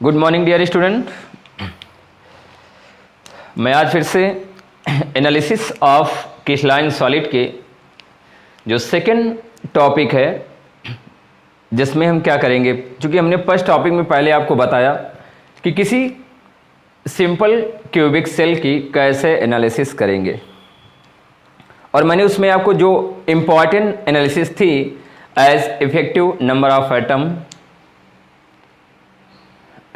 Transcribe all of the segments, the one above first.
Good morning dear student. मैं आज फिर से एनालिसिस ऑफ क्रिस्टलाइन सॉलिड के जो सेकंड टॉपिक है जिसमें हम क्या करेंगे, क्योंकि हमने फर्स्ट टॉपिक में पहले आपको बताया कि किसी सिंपल क्यूबिक सेल की कैसे एनालिसिस करेंगे, और मैंने उसमें आपको जो इम्पॉर्टेंट एनालिसिस थी as effective number of atom,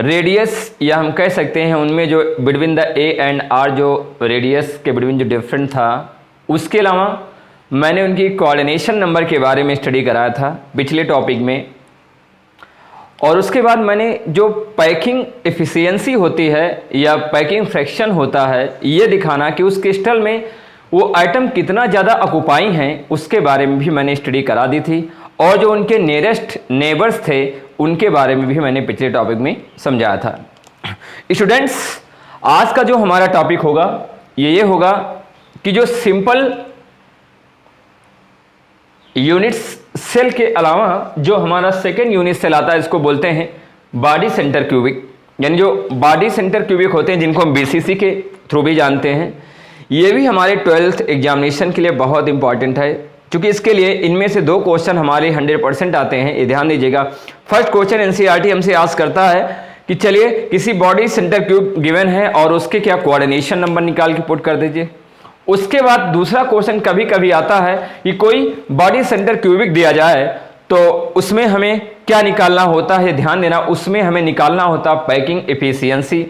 radius, या हम कह सकते हैं उनमें जो between the A and R जो रेडियस के बिटवीन जो डिफरेंट था, उसके अलावा मैंने उनकी कोऑर्डिनेशन नंबर के बारे में स्टडी कराया था पिछले टॉपिक में। और उसके बाद मैंने जो पैकिंग एफिशिएंसी होती है या पैकिंग फ्रैक्शन होता है, ये दिखाना कि उस क्रिस्टल में वो आइटम कितना ज़्यादा ऑक्युपाई हैं, उसके बारे में भी मैंने स्टडी करा दी थी। और जो उनके नियरेस्ट नेबर्स थे उनके बारे में भी मैंने पिछले टॉपिक में समझाया था। स्टूडेंट्स, आज का जो हमारा टॉपिक होगा ये होगा कि जो सिंपल यूनिट सेल के अलावा जो हमारा सेकेंड यूनिट सेल आता है, इसको बोलते हैं बॉडी सेंटर क्यूबिक, यानी जो बॉडी सेंटर क्यूबिक होते हैं जिनको हम बीसीसी के थ्रू भी जानते हैं। ये भी हमारे 12th एग्जामिनेशन के लिए बहुत इंपॉर्टेंट है, क्योंकि इसके लिए इनमें से दो क्वेश्चन हमारे 100% आते हैं। ये ध्यान दीजिएगा। फर्स्ट क्वेश्चन एनसीईआरटी हमसे आस्क करता है कि चलिए किसी बॉडी सेंटर क्यूब गिवन है और उसके क्या कोऑर्डिनेशन नंबर निकाल के पुट कर दीजिए। उसके बाद दूसरा क्वेश्चन कभी कभी आता है कि कोई बॉडी सेंटर क्यूबिक दिया जाए तो उसमें हमें क्या निकालना होता है। ध्यान देना, उसमें हमें निकालना होता पैकिंग एफिशिएंसी।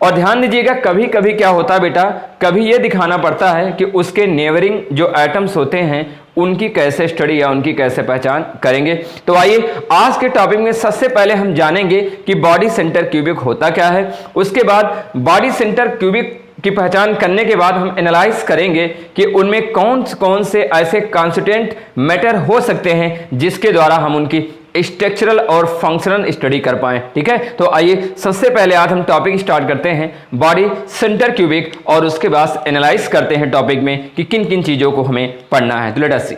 और ध्यान दीजिएगा, कभी कभी क्या होता है बेटा, कभी ये दिखाना पड़ता है कि उसके नेबरिंग जो एटम्स होते हैं उनकी कैसे स्टडी या उनकी कैसे पहचान करेंगे। तो आइए आज के टॉपिक में सबसे पहले हम जानेंगे कि बॉडी सेंटर क्यूबिक होता क्या है। उसके बाद बॉडी सेंटर क्यूबिक की पहचान करने के बाद हम एनालाइज करेंगे कि उनमें कौन कौन से ऐसे कॉन्स्टिट्यूएंट मैटर हो सकते हैं जिसके द्वारा हम उनकी स्ट्रक्चरल और फंक्शनल स्टडी कर पाएं। ठीक है, तो आइए सबसे पहले आज हम टॉपिक स्टार्ट करते हैं बॉडी सेंटर क्यूबिक, और उसके बाद एनालाइज करते हैं टॉपिक में कि किन किन चीजों को हमें पढ़ना है। तो लेट अस सी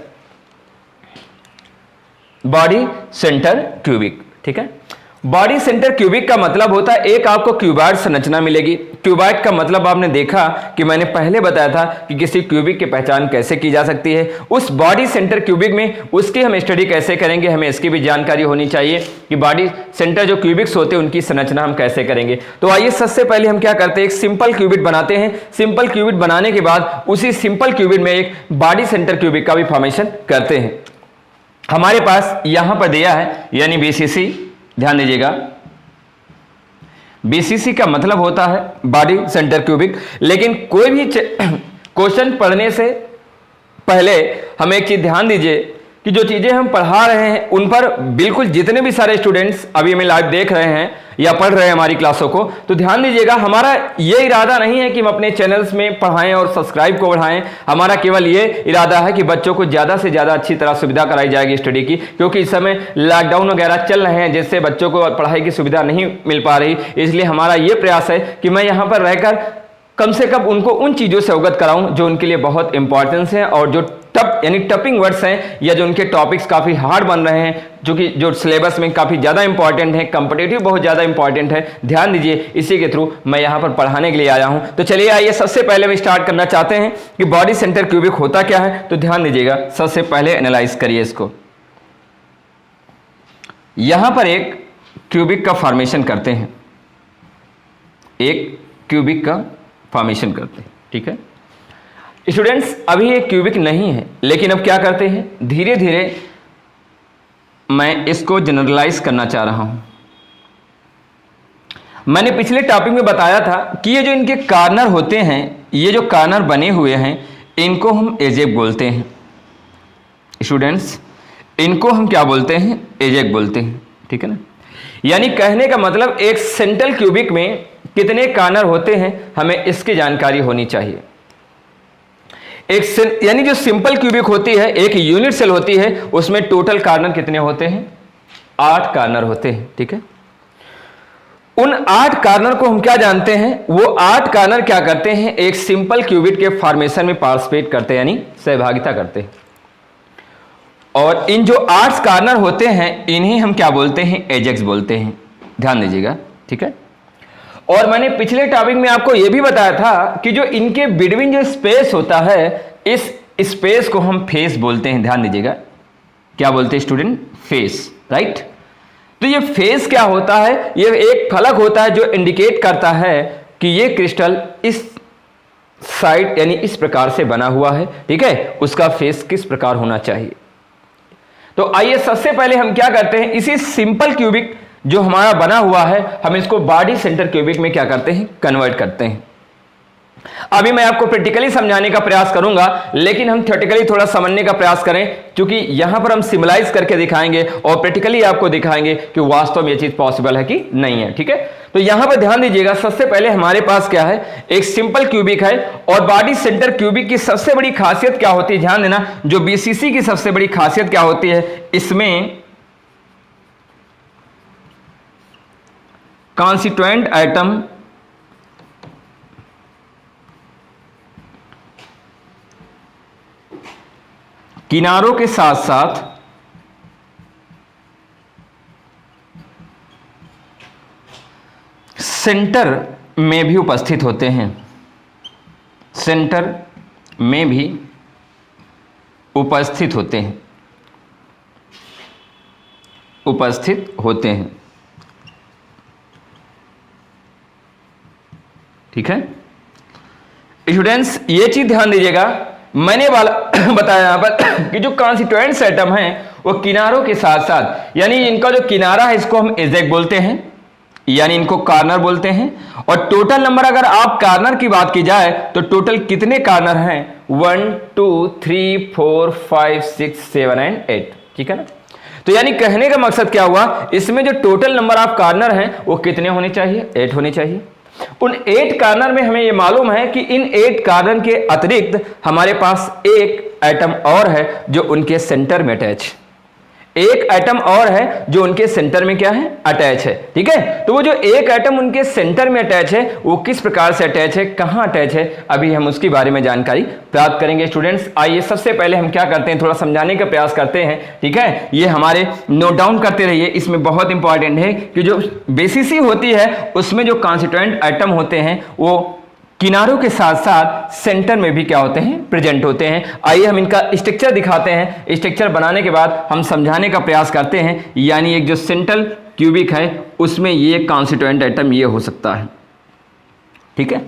बॉडी सेंटर क्यूबिक। ठीक है, बॉडी सेंटर क्यूबिक का मतलब होता है एक आपको क्यूबॉइड संरचना मिलेगी। क्यूबॉइड का मतलब आपने देखा कि मैंने पहले बताया था कि किसी क्यूबिक की पहचान कैसे की जा सकती है। उस बॉडी सेंटर क्यूबिक में उसकी हम स्टडी कैसे करेंगे, हमें इसकी भी जानकारी होनी चाहिए कि बॉडी सेंटर जो क्यूबिक्स होते हैं उनकी संरचना हम कैसे करेंगे। तो आइए सबसे पहले हम क्या करते हैं, एक सिंपल क्यूबिट बनाते हैं। सिंपल क्यूबिट बनाने के बाद उसी सिंपल क्यूबिट में एक बॉडी सेंटर क्यूबिक का भी फॉर्मेशन करते हैं। हमारे पास यहां पर दिया है यानी बीसीसी। ध्यान दीजिएगा, बीसीसी का मतलब होता है बॉडी सेंटर क्यूबिक। लेकिन कोई भी क्वेश्चन पढ़ने से पहले हमें एक चीज ध्यान दीजिए कि जो चीजें हम पढ़ा रहे हैं उन पर बिल्कुल जितने भी सारे स्टूडेंट्स अभी हमें लाइव देख रहे हैं या पढ़ रहे हैं हमारी क्लासों को, तो ध्यान दीजिएगा, हमारा ये इरादा नहीं है कि हम अपने चैनल्स में पढ़ाएं और सब्सक्राइब को बढ़ाएं। हमारा केवल ये इरादा है कि बच्चों को ज़्यादा से ज़्यादा अच्छी तरह सुविधा कराई जाएगी स्टडी की, क्योंकि इस समय लॉकडाउन वगैरह चल रहे हैं जिससे बच्चों को पढ़ाई की सुविधा नहीं मिल पा रही। इसलिए हमारा ये प्रयास है कि मैं यहाँ पर रहकर कम से कम उनको उन चीज़ों से अवगत कराऊं जो उनके लिए बहुत इंपॉर्टेंस है, और जो टफ यानी टपिंग वर्ड्स हैं या जो उनके टॉपिक्स काफ़ी हार्ड बन रहे हैं, जो सिलेबस में काफ़ी ज़्यादा इंपॉर्टेंट है, कंपटीटिव बहुत ज़्यादा इंपॉर्टेंट है। ध्यान दीजिए, इसी के थ्रू मैं यहाँ पर पढ़ाने के लिए आया हूँ। तो चलिए आइए सबसे पहले हम स्टार्ट करना चाहते हैं कि बॉडी सेंटर क्यूबिक होता क्या है। तो ध्यान दीजिएगा, सबसे पहले एनालाइज करिए इसको। यहाँ पर एक क्यूबिक का फॉर्मेशन करते हैं, एक क्यूबिक का फॉर्मेशन करते हैं। ठीक है स्टूडेंट्स, अभी ये क्यूबिक नहीं है, लेकिन अब क्या करते हैं, धीरे धीरे मैं इसको जनरलाइज करना चाह रहा हूं। मैंने पिछले टॉपिक में बताया था कि ये जो इनके कॉर्नर होते हैं, ये जो कॉर्नर बने हुए हैं, इनको हम एजेक बोलते हैं। स्टूडेंट्स, इनको हम क्या बोलते हैं, एजेक बोलते हैं। ठीक है ना, यानी कहने का मतलब एक सेंट्रल क्यूबिक में कितने कॉर्नर होते हैं हमें इसकी जानकारी होनी चाहिए। यानी जो सिंपल क्यूबिक होती है, एक यूनिट सेल होती है, उसमें टोटल कॉर्नर कितने होते हैं, 8 कॉर्नर होते हैं। ठीक है, उन 8 कॉर्नर को हम क्या जानते हैं, वो 8 कॉर्नर क्या करते हैं, एक सिंपल क्यूबिट के फॉर्मेशन में पार्टिसिपेट करते हैं, यानी सहभागिता करते हैं। और इन जो 8 कॉर्नर होते हैं इन्हें हम क्या बोलते हैं, एजेक्स बोलते हैं। ध्यान दीजिएगा। ठीक है। और मैंने पिछले टॉपिक में आपको यह भी बताया था कि जो इनके बिटवीन जो स्पेस होता है, इस स्पेस को हम फेस बोलते हैं। ध्यान दीजिएगा, क्या बोलते हैं स्टूडेंट? Face, right. तो ये फेस क्या होता है? ये एक फलक होता है जो इंडिकेट करता है कि ये क्रिस्टल इस साइड यानी इस प्रकार से बना हुआ है, ठीक है, उसका फेस किस प्रकार होना चाहिए। तो आइए सबसे पहले हम क्या करते हैं, इसी सिंपल क्यूबिक जो हमारा बना हुआ है, हम इसको बॉडी सेंटर क्यूबिक में क्या करते हैं, कन्वर्ट करते हैं। अभी मैं आपको प्रैक्टिकली समझाने का प्रयास करूंगा, लेकिन हम थ्योरेटिकली थोड़ा समझने का प्रयास करें, क्योंकि यहां पर हम सिमुलाइज करके दिखाएंगे और प्रैक्टिकली आपको दिखाएंगे कि वास्तव में यह चीज पॉसिबल है कि नहीं है, ठीक है। तो यहां पर ध्यान दीजिएगा, सबसे पहले हमारे पास क्या है, एक सिंपल क्यूबिक है। और बॉडी सेंटर क्यूबिक की सबसे बड़ी खासियत क्या होती है, ध्यान देना, जो बीसीसी की सबसे बड़ी खासियत क्या होती है, इसमें कॉन्स्टिट्यूएंट एटम किनारों के साथ साथ सेंटर में भी उपस्थित होते हैं। सेंटर में भी उपस्थित होते हैं, उपस्थित होते हैं, ठीक है स्टूडेंट्स। ये चीज ध्यान दीजिएगा, मैंने वाला बताया यहां पर कि जो कॉन्स्टिट्यूएंट्स एटम हैं वो किनारों के साथ साथ, यानी इनका जो किनारा है इसको हम एजेक बोलते हैं, यानी इनको कॉर्नर बोलते हैं। और टोटल नंबर अगर आप कॉर्नर की बात की जाए तो टोटल कितने कॉर्नर हैं, 1 2 3 4 5 6 7 एंड 8, ठीक है ना। तो यानी कहने का मकसद क्या हुआ, इसमें जो टोटल नंबर ऑफ कॉर्नर हैं वो कितने होने चाहिए, 8 होने चाहिए। उन 8 कॉर्नर में हमें यह मालूम है कि इन 8 कॉर्नर के अतिरिक्त हमारे पास एक एटम और है जो उनके सेंटर में अटैच, एक एटम और है जो उनके सेंटर में क्या है, अटैच है, ठीक है। तो वो जो एक एटम उनके सेंटर में अटैच है वो किस प्रकार से अटैच है, कहां अटैच है, अभी हम उसके बारे में जानकारी प्राप्त करेंगे स्टूडेंट्स। आइए सबसे पहले हम क्या करते हैं, थोड़ा समझाने का प्रयास करते हैं, ठीक है। ये हमारे नोट डाउन करते रहिए, इसमें बहुत इंपॉर्टेंट है कि जो बेसिसी होती है उसमें जो कॉन्स्टिट्यूएंट एटम होते हैं वो किनारों के साथ साथ सेंटर में भी क्या होते हैं, प्रेजेंट होते हैं। आइए हम इनका स्ट्रक्चर दिखाते हैं, स्ट्रक्चर बनाने के बाद हम समझाने का प्रयास करते हैं। यानी एक जो सेंट्रल क्यूबिक है उसमें ये कॉन्स्टिट्यूएंट एटम ये हो सकता है, ठीक है।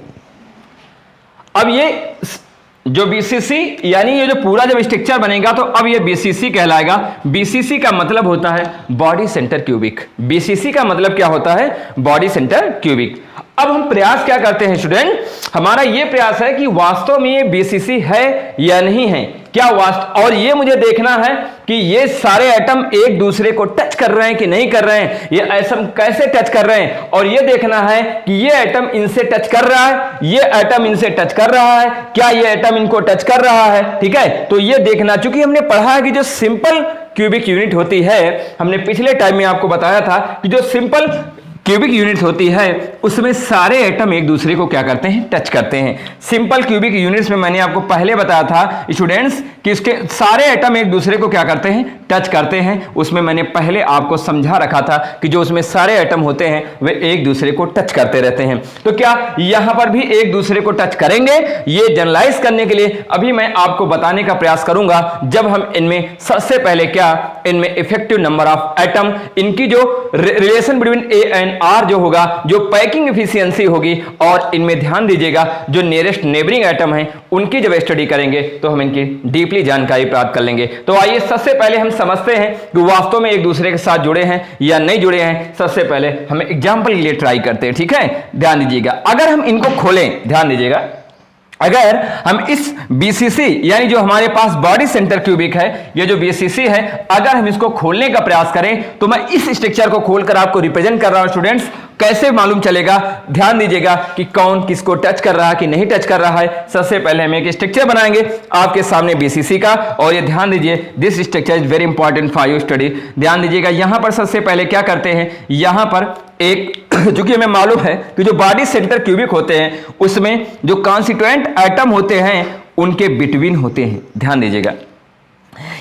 अब ये जो बीसीसी यानी ये जो पूरा जब स्ट्रक्चर बनेगा तो अब ये बीसीसी कहलाएगा। बीसीसी का मतलब होता है बॉडी सेंटर क्यूबिक। बीसीसी का मतलब क्या होता है, बॉडी सेंटर क्यूबिक। अब हम प्रयास क्या करते हैं स्टूडेंट, हमारा यह प्रयास है कि वास्तव में ये बीसीसी है या नहीं है, क्या वास्तव, और ये मुझे देखना है कि ये सारे एटम एक दूसरे को टच कर रहे हैं कि नहीं कर रहे हैं, ये एटम कैसे टच कर रहे हैं, और ये देखना है कि ये एटम इनसे टच कर रहा है, ये एटम इनसे टच कर रहा है, क्या ये एटम इनको टच कर रहा है, ठीक है। तो ये देखना, चूंकि हमने पढ़ा है कि जो सिंपल क्यूबिक यूनिट होती है, हमने पिछले टाइम में आपको बताया था कि जो सिंपल क्यूबिक यूनिट होती है उसमें सारे एटम एक दूसरे को क्या करते हैं, टच करते हैं। सिंपल क्यूबिक यूनिट्स में मैंने आपको पहले बताया था स्टूडेंट्स कि इसके सारे एटम एक दूसरे को क्या करते हैं, टच करते हैं। उसमें मैंने पहले आपको समझा रखा था कि जो उसमें सारे एटम होते हैं वे एक दूसरे को टच करते रहते हैं। तो क्या यहां पर भी एक दूसरे को टच करेंगे, ये जनरलाइज करने के लिए अभी मैं आपको बताने का प्रयास करूंगा। जब हम इनमें सबसे पहले क्या, इनमें इफेक्टिव नंबर ऑफ एटम, इनकी जो relation between A and R जो होगा, जो पैकिंग एफिशिएंसी होगी, और इनमें ध्यान दीजिएगा जो नियरेस्ट नेबरिंग एटम है उनकी जब स्टडी करेंगे तो हम इनकी डीपली जानकारी प्राप्त कर लेंगे। तो आइए सबसे पहले हम समझते हैं कि वास्तव में एक दूसरे के साथ जुड़े हैं या नहीं जुड़े हैं। सबसे पहले हम एग्जांपल के लिए ट्राई करते हैं, ठीक है। ध्यान दीजिएगा, अगर हम इनको खोलें, ध्यान दीजिएगा, अगर हम इस बीसीसी यानी जो हमारे पास बॉडी सेंटर क्यूबिक है, ये जो बीसीसी है, अगर हम इसको खोलने का प्रयास करें तो मैं इस स्ट्रक्चर को खोलकर आपको रिप्रेजेंट कर रहा हूं स्टूडेंट्स। कैसे मालूम चलेगा, ध्यान दीजिएगा कि कौन किसको टच कर रहा है कि नहीं टच कर रहा है। सबसे पहले हम एक स्ट्रक्चर बनाएंगे आपके सामने बीसीसी का, और ये ध्यान दीजिए this structure is very important for your study. ध्यान दीजिएगा, यहां पर सबसे पहले क्या करते हैं, यहां पर एक चूंकि हमें मालूम है कि जो बॉडी सेंटर क्यूबिक होते हैं उसमें जो कॉन्स्टिट्यूएंट एटम होते हैं उनके बिटवीन होते हैं। ध्यान दीजिएगा,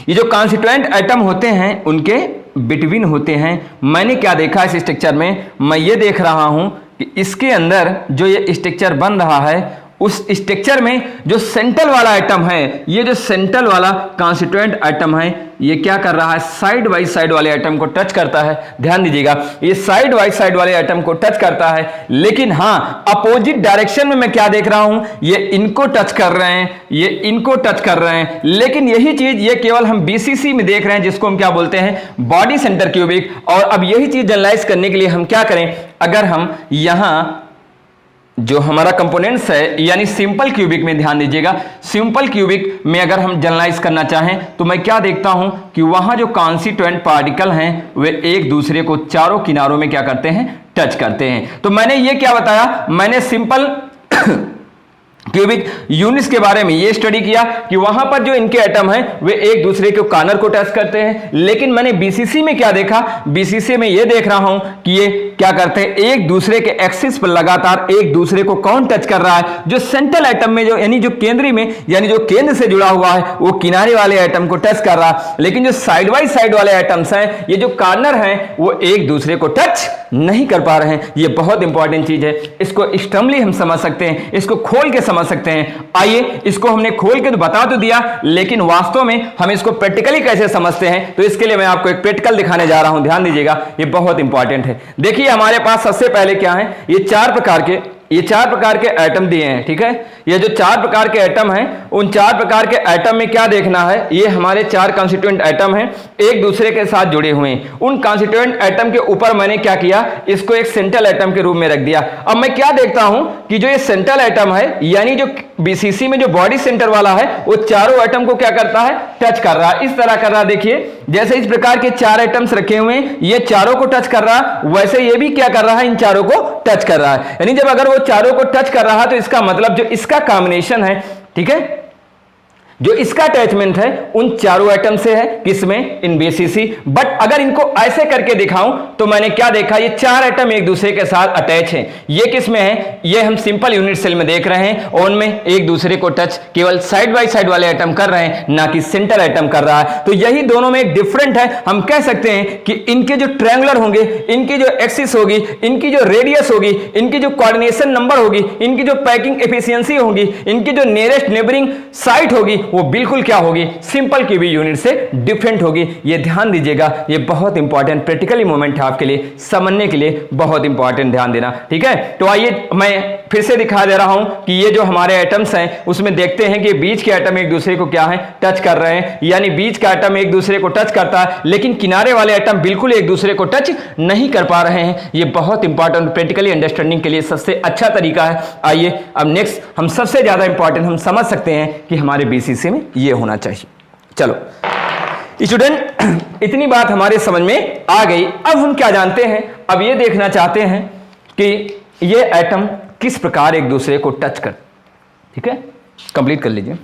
ये जो कॉन्स्टिट्यूएंट एटम होते हैं उनके बिटवीन होते हैं। मैंने क्या देखा इस स्ट्रक्चर में, मैं ये देख रहा हूं कि इसके अंदर जो ये स्ट्रक्चर बन रहा है, उस स्ट्रक्चर में जो सेंट्रल वाला एटम है, ये जो सेंट्रल वाला कॉन्स्टिट्यूएंट एटम है, ये क्या कर रहा है, साइड बाई साइड वाले एटम को टच करता है। ध्यान दीजिएगा, ये साइड बाई साइड वाले एटम को टच करता है, लेकिन हां अपोजिट डायरेक्शन में मैं क्या देख रहा हूं, ये इनको टच कर रहे हैं, ये इनको टच कर रहे हैं। लेकिन यही चीज ये केवल हम बीसीसी में देख रहे हैं, जिसको हम क्या बोलते हैं, बॉडी सेंटर क्यूबिक। और अब यही चीज जनरलाइज करने के लिए हम क्या करें, अगर हम यहां जो हमारा कंपोनेंट्स है यानी सिंपल क्यूबिक में ध्यान दीजिएगा, सिंपल क्यूबिक में अगर हम जनरलाइज करना चाहें तो मैं क्या देखता हूं कि वहां जो कॉन्स्टिट्यूएंट पार्टिकल हैं वे एक दूसरे को चारों किनारों में क्या करते हैं, टच करते हैं। तो मैंने ये क्या बताया, मैंने सिंपल क्यूबिक यूनिट्स के बारे में ये स्टडी किया कि वहां पर जो इनके एटम हैं वे एक दूसरे के कॉर्नर को टच करते हैं। लेकिन मैंने बीसीसी में क्या देखा, बीसीसी में ये देख रहा हूं कि ये क्या करते हैं, एक दूसरे के एक्सिस पर लगातार एक दूसरे को कौन टच कर रहा है, जो सेंट्रल एटम में जो यानी जो केंद्रीय में यानी जो केंद्र से जुड़ा हुआ है वो किनारे वाले एटम को टच कर रहा है। लेकिन जो साइड बाई साइड वाले एटम्स हैं, ये जो कॉर्नर हैं, वो एक दूसरे को टच नहीं कर पा रहे हैं। ये बहुत इंपॉर्टेंट चीज है, इसको स्टर्मली हम समझ सकते हैं, इसको खोल के समझ सकते हैं। आइए इसको हमने खोल के तो बता तो दिया, लेकिन वास्तव में हम इसको प्रैक्टिकली कैसे समझते हैं, तो इसके लिए मैं आपको एक प्रैक्टिकल दिखाने जा रहा हूं। ध्यान दीजिएगा, ये बहुत इंपॉर्टेंट है। देखिए हमारे पास सबसे पहले क्या है, ये चार प्रकार के एटम दिए हैं, ठीक है। ये जो चार प्रकार के एटम हैं, उन चार प्रकार के एटम में क्या देखना है, ये हमारे चार कॉन्स्टिट्यूएंट एटम हैं, एक दूसरे के साथ जुड़े हुए हैं। उन कॉन्स्टिट्यूएंट एटम के ऊपर मैंने क्या किया, इसको एक सेंट्रल एटम के रूप में रख दिया। अब मैं क्या देखता हूं कि जो ये सेंट्रल एटम है, यानी जो बीसीसी में जो बॉडी सेंटर वाला है, वो चारों एटम को क्या करता है, टच कर रहा है। इस तरह कर रहा है, देखिए जैसे इस प्रकार के चार एटम्स रखे हुए हैं, ये चारों को टच कर रहा है, वैसे ये भी क्या कर रहा है, इन चारों को टच कर रहा है। यानी जब अगर वो चारों को टच कर रहा है तो इसका मतलब जो इसका कॉम्बिनेशन है, ठीक है, जो इसका अटैचमेंट है उन चारों एटम से है, किसमें, इन बीसीसी। बट अगर इनको ऐसे करके दिखाऊं तो मैंने क्या देखा, ये चार एटम एक दूसरे के साथ अटैच हैं। ये किसमें है, ये हम सिंपल यूनिट सेल में देख रहे हैं, और उनमें एक दूसरे को टच केवल साइड बाय साइड वाले एटम कर रहे हैं, ना कि सेंटर एटम कर रहा है। तो यही दोनों में एक डिफरेंट है। हम कह सकते हैं कि इनके जो ट्रायंगुलर होंगे, इनकी जो एक्सिस होगी, इनकी जो रेडियस होगी, इनकी जो कोऑर्डिनेशन नंबर होगी, इनकी जो पैकिंग एफिशिएंसी होगी, इनकी जो नियरेस्ट नेबरिंग साइट होगी, वो बिल्कुल क्या होगी, सिंपल क्यूबिक यूनिट से डिफरेंट होगी। ये ध्यान दीजिएगा, ये बहुत इंपॉर्टेंट प्रैक्टिकली मोमेंट है आपके लिए, समझने के लिए बहुत इंपॉर्टेंट, ध्यान देना, ठीक है। तो आइए मैं फिर से दिखा दे रहा हूं कि ये जो हमारे एटम्स हैं उसमें देखते हैं कि बीच के एटम एक दूसरे को क्या है, टच कर रहे हैं, यानी बीच का एटम एक दूसरे को टच करता है, लेकिन किनारे वाले एटम बिल्कुल एक दूसरे को टच नहीं कर पा रहे हैं। ये बहुत इंपॉर्टेंट प्रैक्टिकली अंडरस्टैंडिंग के लिए सबसे अच्छा तरीका है। आइए अब नेक्स्ट हम सबसे ज्यादा इंपॉर्टेंट हम समझ सकते हैं कि हमारे बीसीसी में ये होना चाहिए। चलो स्टूडेंट, इतनी बात हमारे समझ में आ गई। अब हम क्या जानते हैं, अब ये देखना चाहते हैं कि ये एटम किस प्रकार एक दूसरे को टच कर, ठीक है, कंप्लीट कर लीजिए।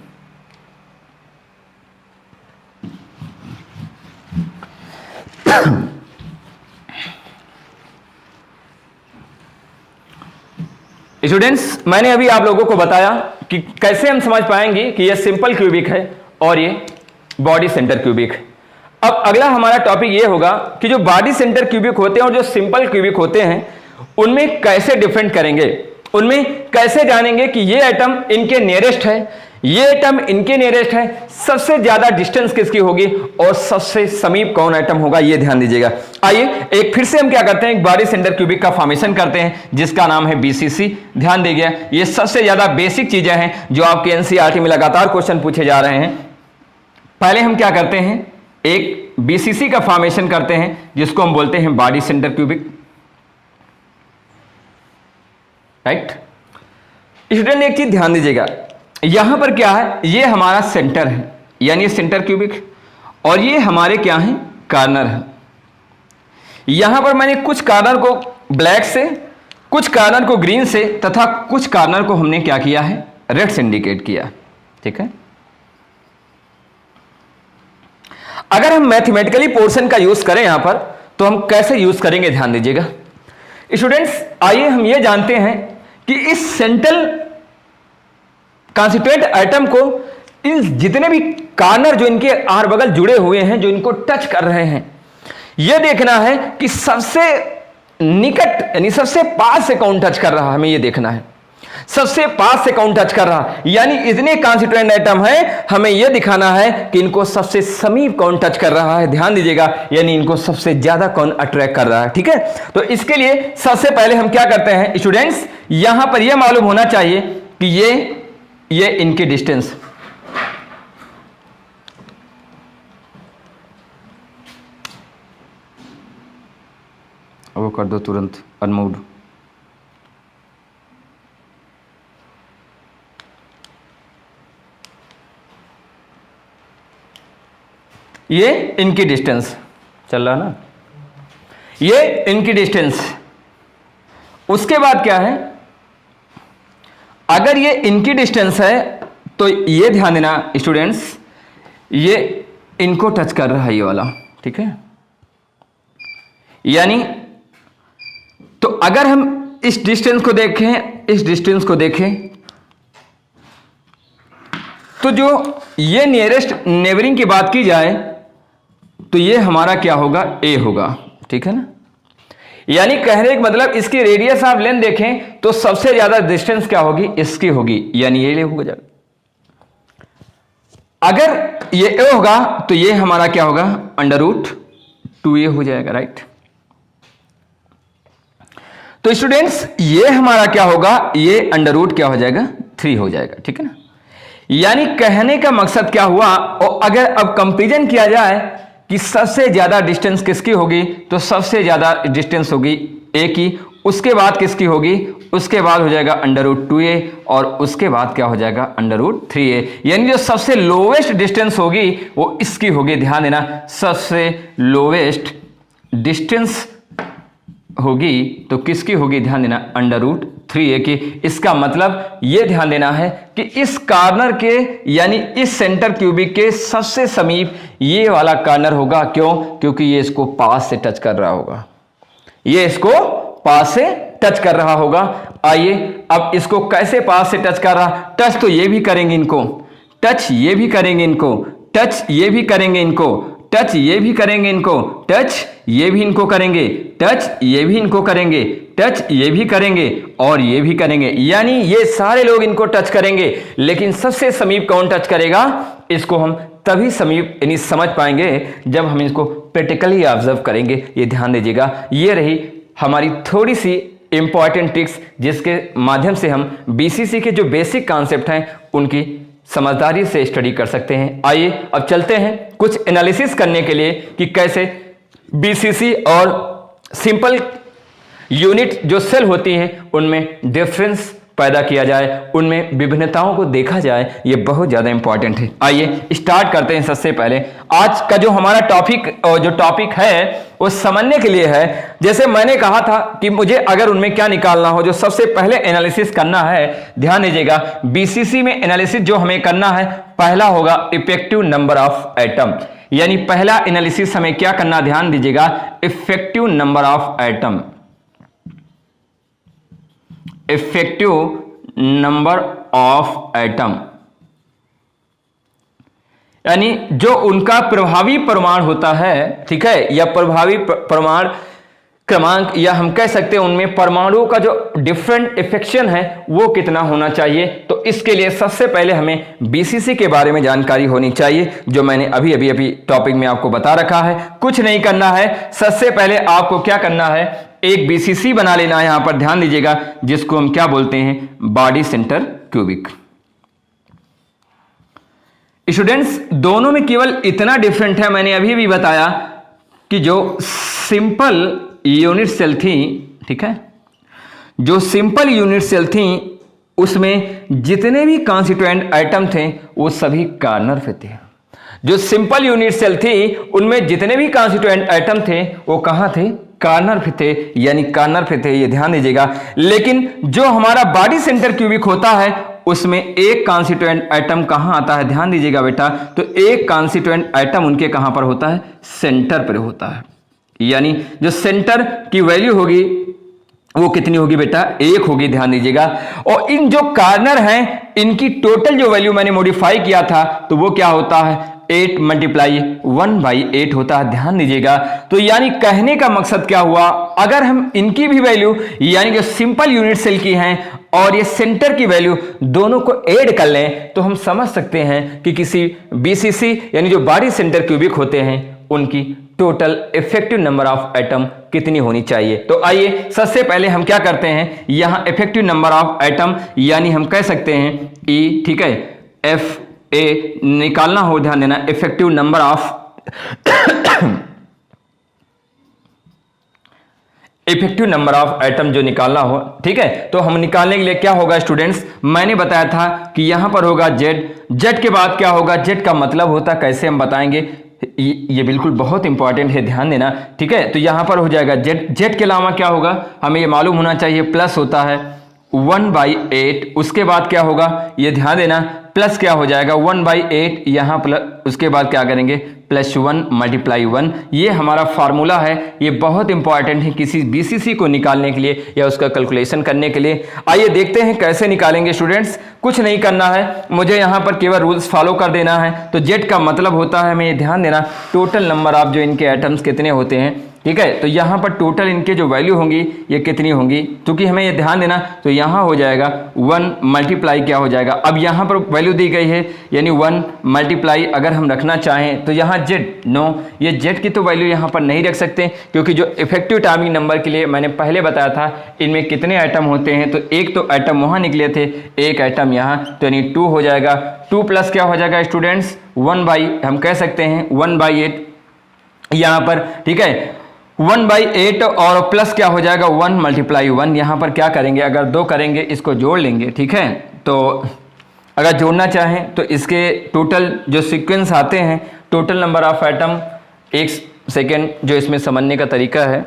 स्टूडेंट्स, मैंने अभी आप लोगों को बताया कि कैसे हम समझ पाएंगे कि यह सिंपल क्यूबिक है और ये बॉडी सेंटर क्यूबिक है। अब अगला हमारा टॉपिक ये होगा कि जो बॉडी सेंटर क्यूबिक होते हैं और जो सिंपल क्यूबिक होते हैं उनमें कैसे डिफरेंट करेंगे, उनमें कैसे जानेंगे कि ये एटम इनके नियरेस्ट है, ये एटम इनके नियरेस्ट है, सबसे ज्यादा डिस्टेंस किसकी होगी और सबसे समीप कौन एटम होगा, ये ध्यान दीजिएगा। आइए एक फिर से हम क्या करते हैं, एक बॉडी सेंटर क्यूबिक का फॉर्मेशन करते हैं जिसका नाम है बीसीसी। ध्यान दीजिए, ये सबसे ज्यादा बेसिक चीजें हैं जो आपके एनसीईआरटी में लगातार क्वेश्चन पूछे जा रहे हैं। पहले हम क्या करते हैं, एक बीसीसी का फॉर्मेशन करते हैं जिसको हम बोलते हैं body centre cubic, right. Student एक चीज ध्यान दीजिएगा, यहां पर क्या है, ये हमारा सेंटर है यानी सेंटर क्यूबिक, और ये हमारे क्या हैं, कॉर्नर है। यहां पर मैंने कुछ कॉर्नर को ब्लैक से, कुछ कॉर्नर को ग्रीन से तथा कुछ कॉर्नर को हमने क्या किया है, रेड से इंडिकेट किया, ठीक है। अगर हम मैथमेटिकली पोर्शन का यूज करें यहां पर तो हम कैसे यूज करेंगे, ध्यान दीजिएगा। स्टूडेंट्स आइए हम ये जानते हैं कि इस सेंट्रल कॉन्स्टिट्यूएंट एटम को इन जितने भी कॉर्नर जो इनके आर बगल जुड़े हुए हैं, जो इनको टच कर रहे हैं, यह देखना है कि सबसे निकट यानी सबसे पास से कौन टच कर रहा है, हमें यह देखना है सबसे पास से कौन टच कर रहा है, यानी इतने कॉन्स्टिट्यूएंट एटम है, हमें यह दिखाना है कि इनको सबसे समीप कौन टच कर रहा है। ध्यान दीजिएगा, यानी इनको सबसे ज्यादा कौन अट्रैक्ट कर रहा है। ठीक है, तो इसके लिए सबसे पहले हम क्या करते हैं स्टूडेंट्स, यहां पर यह मालूम होना चाहिए कि ये इनकी डिस्टेंस, वो कर दो तुरंत अनमूव्ड। ये इनकी डिस्टेंस चल रहा ना, ये इनकी डिस्टेंस। उसके बाद क्या है, अगर ये इनकी डिस्टेंस है तो ये ध्यान देना स्टूडेंट्स, ये इनको टच कर रहा है ये वाला। ठीक है, यानी तो अगर हम इस डिस्टेंस को देखें, इस डिस्टेंस को देखें, तो जो ये नियरेस्ट नेबरिंग की बात की जाए तो ये हमारा क्या होगा, ए होगा। ठीक है ना, यानी कहने का मतलब इसकी रेडियस ऑफ लेंथ देखें तो सबसे ज्यादा डिस्टेंस क्या होगी, इसकी होगी, यानी ये हो जाएगा। अगर ये ए होगा तो ये हमारा क्या होगा, √2a हो जाएगा। राइट, तो स्टूडेंट्स ये हमारा क्या होगा, ये √ क्या हो जाएगा, 3 हो जाएगा। ठीक है ना, यानी कहने का मकसद क्या हुआ, और अगर अब कंपैरिजन किया जाए कि सबसे ज्यादा डिस्टेंस किसकी होगी, तो सबसे ज्यादा डिस्टेंस होगी ए की, उसके बाद किसकी होगी, उसके बाद हो जाएगा √2a, और उसके बाद क्या हो जाएगा, √3a। यानी जो सबसे लोवेस्ट डिस्टेंस होगी वो इसकी होगी। ध्यान देना, सबसे लोवेस्ट डिस्टेंस होगी तो किसकी होगी, ध्यान देना, √3a की। इसका मतलब यह ध्यान देना है कि इस कॉर्नर के यानी इस सेंटर क्यूबिक के सबसे समीप ये वाला कॉर्नर होगा। क्यों, क्योंकि ये इसको पास से टच कर रहा होगा, ये इसको पास से टच कर रहा होगा। आइए अब इसको कैसे पास से टच कर रहा, टच तो ये भी करेंगे इनको, टच ये भी करेंगे इनको, टच ये भी करेंगे इनको, टच ये भी करेंगे इनको, टच ये भी इनको करेंगे, टच ये भी इनको करेंगे, टच ये भी करेंगे और ये भी करेंगे, यानी ये सारे लोग इनको टच करेंगे। लेकिन सबसे समीप कौन टच करेगा, इसको हम तभी समीप यानी समझ पाएंगे जब हम इसको प्रैक्टिकली ऑब्जर्व करेंगे। ये ध्यान दीजिएगा, ये रही हमारी थोड़ी सी इंपॉर्टेंट ट्रिक्स जिसके माध्यम से हम बीसीसी के जो बेसिक कॉन्सेप्ट हैं उनकी समझदारी से स्टडी कर सकते हैं। आइए अब चलते हैं कुछ एनालिसिस करने के लिए कि कैसे बीसीसी और सिंपल यूनिट जो सेल होती हैं उनमें डिफरेंस पैदा किया जाए, उनमें विभिन्नताओं को देखा जाए। ये बहुत ज़्यादा इंपॉर्टेंट है। आइए स्टार्ट करते हैं। सबसे पहले आज का जो हमारा टॉपिक है वो समझने के लिए है। जैसे मैंने कहा था कि मुझे अगर उनमें क्या निकालना हो, जो सबसे पहले एनालिसिस करना है, ध्यान दीजिएगा बीसीसी में एनालिसिस जो हमें करना है पहला होगा इफेक्टिव नंबर ऑफ एटम, यानी पहला एनालिसिस हमें क्या करना, ध्यान दीजिएगा, effective number of atom, effective number of atom, यानी जो उनका प्रभावी परमाणु होता है, ठीक है, या प्रभावी परमाणु क्रमांक, या हम कह सकते हैं उनमें परमाणुओं का जो डिफरेंट इफेक्शन है वो कितना होना चाहिए। तो इसके लिए सबसे पहले हमें बीसीसी के बारे में जानकारी होनी चाहिए, जो मैंने अभी टॉपिक में आपको बता रखा है। कुछ नहीं करना है, सबसे पहले आपको क्या करना है, एक बीसीसी बना लेना है। यहां पर ध्यान दीजिएगा, जिसको हम क्या बोलते हैं, बॉडी सेंटर क्यूबिक। स्टूडेंट्स दोनों में केवल इतना डिफरेंट है, मैंने अभी भी बताया कि जो सिंपल यूनिट सेल थी, ठीक है, जो सिंपल यूनिट सेल थी उसमें जितने भी कॉन्स्टिट्यूएंट आइटम थे वो सभी कॉर्नर पे थे। जो सिंपल यूनिट सेल थी उनमें जितने भी कॉन्स्टिट्यूएंट आइटम थे वो कहां थे, कॉर्नर पे थे, यानी कॉर्नर पे थे, ये ध्यान दीजिएगा। लेकिन जो हमारा बॉडी सेंटर क्यूबिक होता है उसमें एक कॉन्स्टिट्यूएंट आइटम कहां आता है, ध्यान दीजिएगा बेटा, तो एक कॉन्स्टिट्यूएंट आइटम उनके कहां पर होता है, सेंटर पर होता है। यानी जो सेंटर की वैल्यू होगी वो कितनी होगी बेटा, 1 होगी, ध्यान दीजिएगा। और इन जो कॉर्नर हैं इनकी टोटल जो वैल्यू मैंने मॉडिफाई किया था तो वो क्या होता है, 8 मल्टीप्लाई 1/8 होता है, ध्यान दीजिएगा। तो यानी कहने का मकसद क्या हुआ, अगर हम इनकी भी वैल्यू यानी जो सिंपल यूनिट सेल की हैं और ये सेंटर की वैल्यू दोनों को ऐड कर लें तो हम समझ सकते हैं कि किसी बीसीसी यानी जो बॉडी सेंटर क्यूबिक होते हैं उनकी total effective number of atom कितनी होनी चाहिए। तो आइए सबसे पहले हम क्या करते हैं, यहां इफेक्टिव नंबर ऑफ एटम यानी हम कह सकते हैं ई, ठीक है, एफ ए निकालना हो, ध्यान देना, effective number of effective number of atom जो निकालना हो, ठीक है। तो हम निकालने के लिए क्या होगा स्टूडेंट्स, मैंने बताया था कि यहां पर होगा जेड, जेड के बाद क्या होगा, जेड का मतलब होता है, कैसे हम बताएंगे, ये बिल्कुल बहुत इंपॉर्टेंट है, ध्यान देना, ठीक है। तो यहां पर हो जाएगा जेड, जेड के अलावा क्या होगा हमें ये मालूम होना चाहिए, प्लस होता है 1/8, उसके बाद क्या होगा ये ध्यान देना, प्लस क्या हो जाएगा 1/8 यहां प्लस, उसके बाद क्या करेंगे +1 मल्टीप्लाई 1। ये हमारा फार्मूला है, ये बहुत इंपॉर्टेंट है किसी बीसीसी को निकालने के लिए या उसका कैलकुलेशन करने के लिए। आइए देखते हैं कैसे निकालेंगे स्टूडेंट्स। कुछ नहीं करना है, मुझे यहां पर केवल रूल्स फॉलो कर देना है। तो जेड का मतलब होता है, हमें ये ध्यान देना, टोटल नंबर ऑफ जो इनके एटम्स कितने होते हैं, ठीक है। तो यहां पर टोटल इनके जो वैल्यू होंगी ये कितनी होंगी, क्योंकि हमें ये ध्यान देना, तो यहां हो जाएगा 1 मल्टीप्लाई क्या हो जाएगा, अब यहां पर वैल्यू दी गई है यानी 1 मल्टीप्लाई अगर हम रखना चाहें तो यहां जेड, नो, ये जेड की तो वैल्यू यहां पर नहीं रख सकते, क्योंकि जो इफेक्टिव एटॉमिक नंबर के लिए मैंने पहले बताया था इनमें कितने एटम होते हैं, तो एक तो एटम वहां निकले थे, एक एटम यहां, तो यानी 2 हो जाएगा। 2 प्लस क्या हो जाएगा स्टूडेंट्स 1 हम कह सकते हैं 1/8 यहां पर, ठीक है, 1/8 और प्लस क्या हो जाएगा 1 मल्टीप्लाई 1। यहां पर क्या करेंगे, अगर 2 करेंगे इसको जोड़ लेंगे, ठीक है। तो अगर जोड़ना चाहें तो इसके टोटल जो सीक्वेंस आते हैं, टोटल नंबर ऑफ एटम, एक सेकेंड जो इसमें समझने का तरीका है,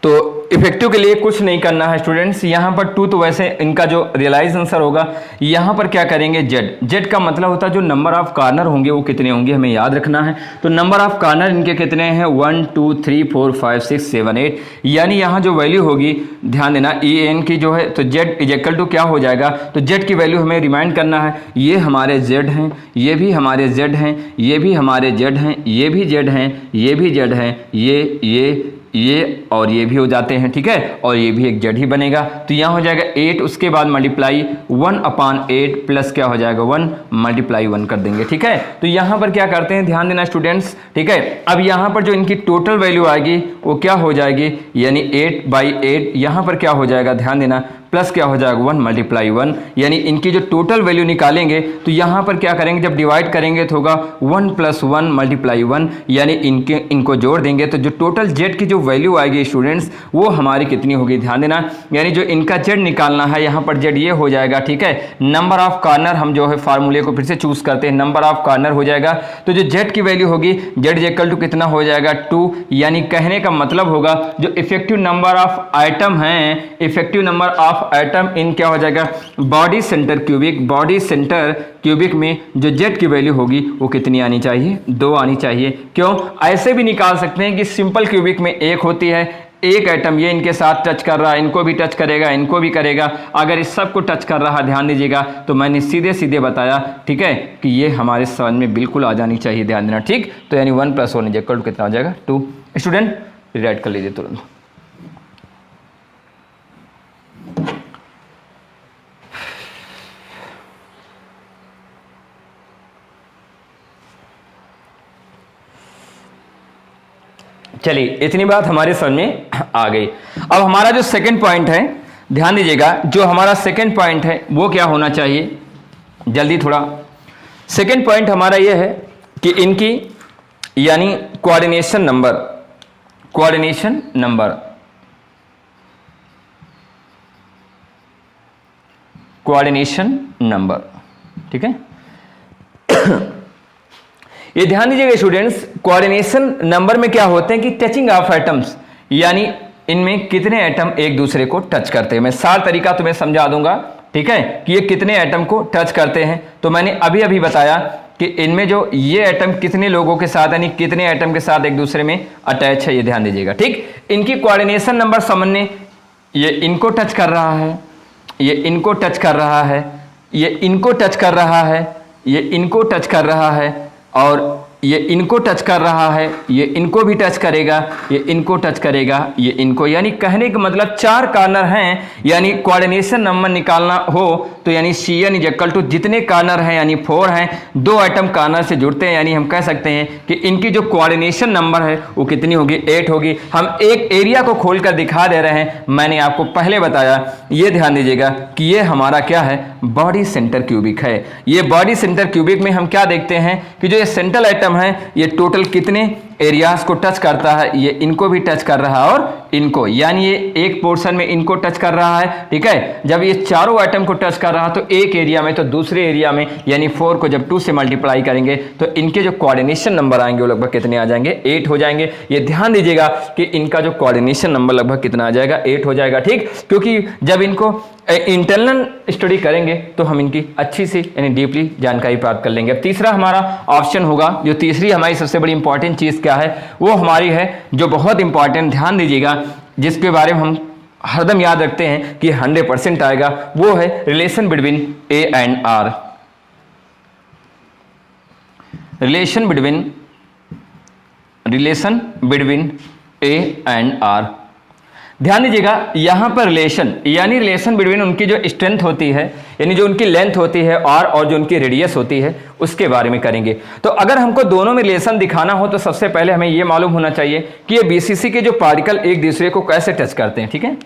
तो इफेक्टिव के लिए कुछ नहीं करना है स्टूडेंट्स। यहां पर 2 तो वैसे इनका जो रियलाइज आंसर होगा, यहां पर क्या करेंगे जेड, जेड का मतलब होता है जो नंबर ऑफ कॉर्नर होंगे वो कितने होंगे हमें याद रखना है। तो नंबर ऑफ कॉर्नर इनके कितने हैं 1 2 3 4 5 6 7 8, यानी यहां जो वैल्यू होगी ध्यान देना ई एन की जो है, तो जेड इज इक्वल टू क्या हो जाएगा, तो जेड की वैल्यू हमें रिमाइंड करना है, ये हमारे जेड हैं, ये भी हमारे जेड हैं, ये भी हमारे जेड हैं, ये भी जेड हैं, ये भी जेड हैं, ये और ये भी हो जाते हैं, ठीक है, और ये भी एक जेड ही बनेगा। तो यहां हो जाएगा 8, उसके बाद मल्टीप्लाई 1/8 प्लस क्या हो जाएगा 1 मल्टीप्लाई 1 कर देंगे, ठीक है। तो यहां पर क्या करते हैं, ध्यान देना स्टूडेंट्स, ठीक है। अब यहां पर जो इनकी टोटल वैल्यू आएगी वो क्या हो जाएगी, यानी 8/8 यहां पर क्या हो जाएगा, ध्यान देना, प्लस क्या हो जाएगा 1 मल्टीप्लाई 1, यानी इनकी जो टोटल वैल्यू निकालेंगे तो यहां पर क्या करेंगे, जब डिवाइड करेंगे तो होगा 1 + 1 मल्टीप्लाई 1, यानी इनको जोड़ देंगे तो जो टोटल जेड की जो वैल्यू आएगी स्टूडेंट्स वो हमारी कितनी होगी, ध्यान देना, यानी जो इनका जेड निकालना है यहां पर जेड ये हो जाएगा, ठीक है। नंबर ऑफ कॉर्नर हम जो है फार्मूले को फिर से चूज करते हैं, नंबर ऑफ कॉर्नर हो जाएगा, तो जो जेड की वैल्यू होगी जेड इक्वल टू कितना हो जाएगा 2, यानी कहने का मतलब होगा जो इफेक्टिव नंबर ऑफ आइटम हैं, effective number of atom in क्या हो जाएगा body centre cubic, body centre cubic में जो जेड की वैल्यू होगी वो कितनी आनी चाहिए, 2 आनी चाहिए। क्यों, ऐसे भी निकाल सकते हैं कि सिंपल क्यूबिक में 1 होती है, एक एटम ये इनके साथ टच कर रहा है, इनको भी टच करेगा, इनको भी करेगा, अगर इस सब को टच कर रहा है, ध्यान दीजिएगा, तो मैंने सीधे सीधे बताया, ठीक है, कि ये हमारे समझ में बिल्कुल आ जानी चाहिए, ध्यान देना, ठीक। तो यानी 1 + 1 इक्वल टू कितना हो जाएगा 2। स्टूडेंट राइट कर लीजिए तुरंत। चलिए इतनी बात हमारे समझ में आ गई। अब हमारा जो सेकंड पॉइंट है, ध्यान दीजिएगा, जो हमारा सेकंड पॉइंट है वो क्या होना चाहिए, जल्दी थोड़ा। सेकंड पॉइंट हमारा ये है कि इनकी यानी coordination number, coordination number, coordination number, ठीक है। ये ध्यान दीजिएगा स्टूडेंट्स, कोऑर्डिनेशन नंबर में क्या होते हैं कि टचिंग ऑफ एटम्स, यानी इनमें कितने एटम एक दूसरे को टच करते हैं। मैं सारा तरीका तुम्हें समझा दूंगा, ठीक है, कि ये कितने एटम को टच करते हैं। तो मैंने अभी अभी बताया कि इनमें जो ये एटम कितने लोगों के साथ यानी कितने एटम के साथ एक दूसरे में अटैच है, ये ध्यान दीजिएगा। ठीक, इनकी कोऑर्डिनेशन नंबर सामान्य, ये इनको टच कर रहा है, ये इनको टच कर रहा है, ये इनको टच कर रहा है, ये इनको टच कर रहा है, और ये इनको टच कर रहा है, ये इनको भी टच करेगा, ये इनको टच करेगा, ये इनको, यानी कहने का मतलब 4 कॉर्नर हैं। यानी कोऑर्डिनेशन नंबर निकालना हो तो यानी Cn इज इक्वल टू जितने कॉर्नर हैं यानी 4 हैं, 2 एटम कॉर्नर से जुड़ते हैं, यानी हम कह सकते हैं कि इनकी जो कोऑर्डिनेशन नंबर है वो कितनी होगी, 8 होगी। हम एक एरिया को खोलकर दिखा दे रहे हैं, मैंने आपको पहले बताया, ये ध्यान दीजिएगा कि ये हमारा क्या है, बॉडी सेंटर क्यूबिक है। ये बॉडी सेंटर क्यूबिक में हम क्या देखते हैं कि जो ये सेंट्रल एटम है ये टोटल कितने एरियाज को टच करता है, ये इनको भी टच कर रहा है और इनको, यानी ये एक पोर्शन में इनको टच कर रहा है। ठीक है, जब ये चारों एटम को टच कर रहा है तो एक एरिया में, तो दूसरे एरिया में यानी 4 को जब 2 से मल्टीप्लाई करेंगे तो इनके जो कोऑर्डिनेशन नंबर आएंगे वो लगभग कितने आ जाएंगे, 8 हो जाएंगे। ये ध्यान दीजिएगा कि इनका जो कोऑर्डिनेशन नंबर लगभग कितना आ जाएगा, 8 हो जाएगा। ठीक, क्योंकि जब इनको इंटरनल स्टडी करेंगे तो हम इनकी अच्छी सी यानी डीपली जानकारी प्राप्त कर लेंगे। अब तीसरा हमारा ऑप्शन होगा, जो तीसरी हमारी सबसे बड़ी इंपॉर्टेंट चीज क्या है, वो हमारी है जो बहुत इंपॉर्टेंट, ध्यान दीजिएगा, जिसके बारे में हम हरदम याद रखते हैं कि 100% आएगा, वो है relation between A and R. Relation between A and R. ध्यान दीजिएगा यहां पर रिलेशन यानी रिलेशन बिटवीन उनकी जो स्ट्रेंथ होती है यानी जो उनकी लेंथ होती है और जो उनकी रेडियस होती है उसके बारे में करेंगे। तो अगर हमको दोनों में रिलेशन दिखाना हो तो सबसे पहले हमें यह मालूम होना चाहिए कि ये बीसीसी के जो पार्टिकल एक दूसरे को कैसे टच करते हैं। ठीक है,